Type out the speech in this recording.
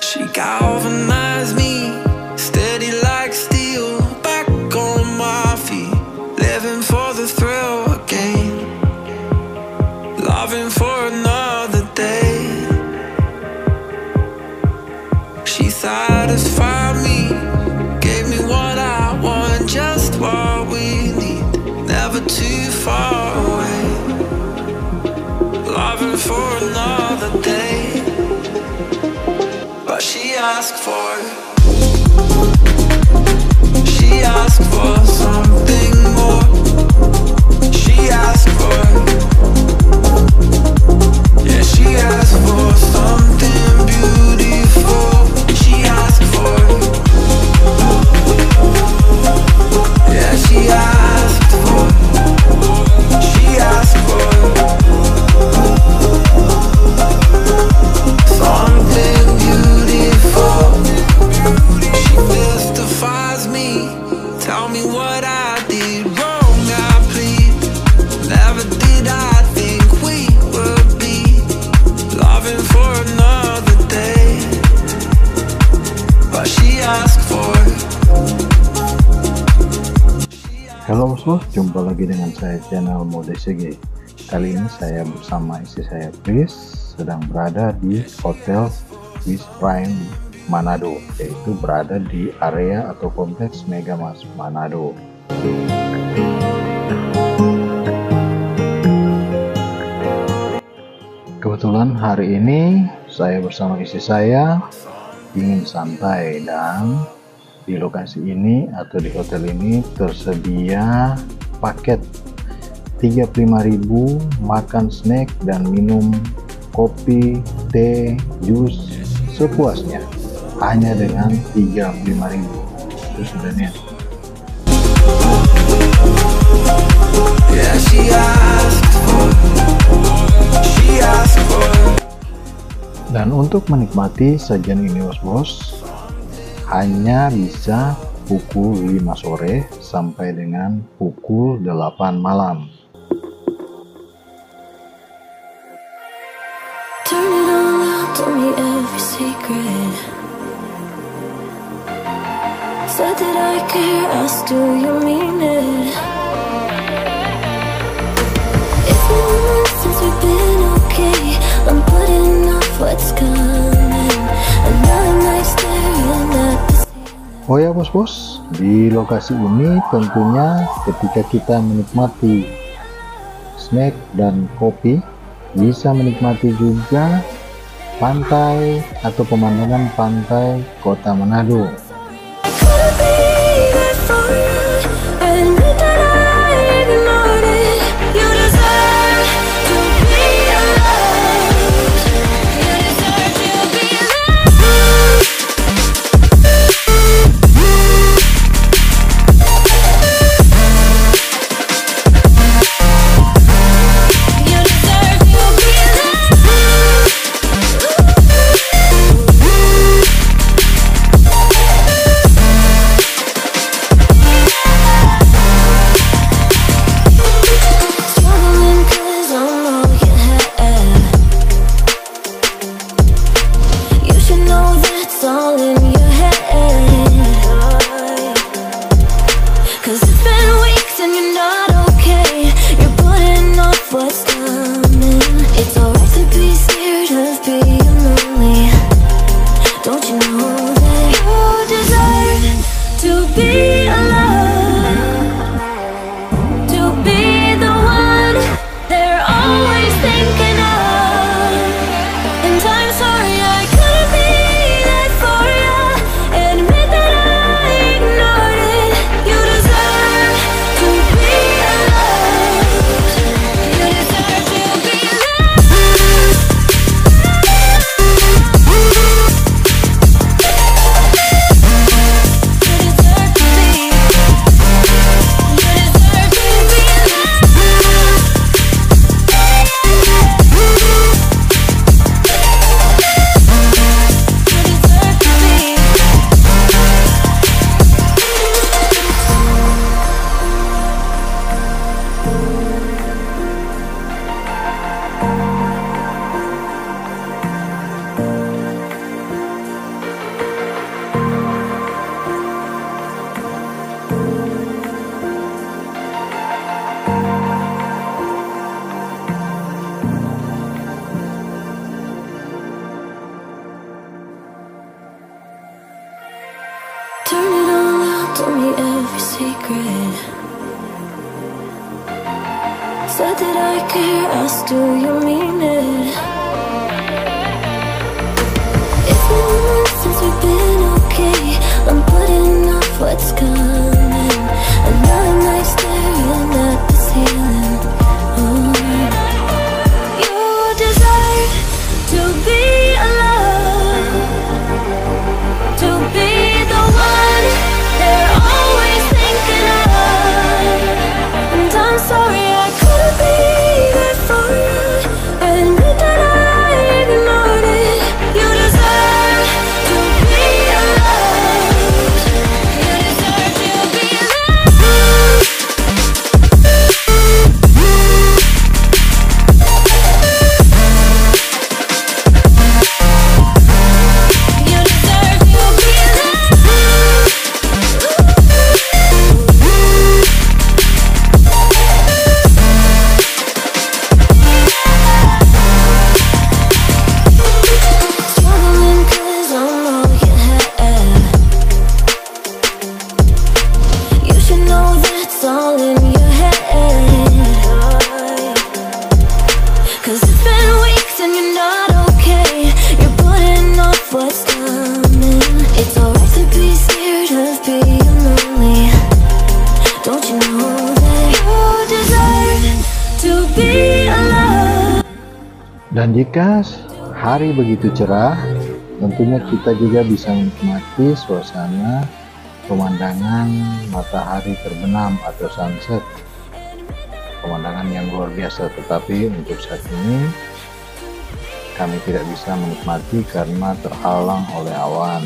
She galvanized me, steady like steel, back on my feet, living for the thrill again, loving for another day. She satisfied me, gave me what I want, just what we need, never too far away, loving for another day. But she asked for something more. She asked for, yeah, she asked for something beautiful. She asked for, yeah, she asked for, she asked for something beautiful. She mystifies me, tell me what I did wrong, I plead. Never did I think we would be loving for another day. But she asked for. Halo bos, jumpa lagi dengan saya channel Mode CG. Kali ini saya bersama istri saya Pris sedang berada di Hotel Swiss Prime Manado, yaitu berada di area atau kompleks Megamas Manado. Kebetulan hari ini saya bersama istri saya ingin santai, dan di lokasi ini atau di hotel ini tersedia paket 35.000 makan snack dan minum kopi, teh, jus sepuasnya hanya dengan 35.000. Itu sudah nih. Dan untuk menikmati sajian ini bos, hanya bisa pukul 5 sore sampai dengan pukul 8 malam. Turn it all out, tell me every secret. Said that I care, ask do you mean it? It's been a month since we've been okay. I'm putting off what's coming. Another night staring at the ceiling. Oh ya bos, di lokasi ini tentunya ketika kita menikmati snack dan kopi, bisa menikmati juga pantai atau pemandangan pantai Kota Manado. told me every secret. Said that I care, asked do you mean it? It's been months since we've been okay. I'm putting off what's coming. Another night staring at the ceiling. Oh. You deserve to be alone, to be the one they're always thinking of. And I'm sorry I couldn't be there for you, admit that I ignored it. You deserve to be alone. You deserve to be alone. You deserve to be alone. Struggling 'cause I'm all you have. You should know that's all in your head. 'Cause it's been weeks and you're not okay. You're putting off what's coming. It's alright to be scared of being lonely. Don't you know that you deserve to be alone? Dan jika hari begitu cerah, tentunya kita juga bisa menikmati suasana pemandangan matahari terbenam atau sunset. Pemandangan yang luar biasa, tetapi untuk saat ini kami tidak bisa menikmati karena terhalang oleh awan.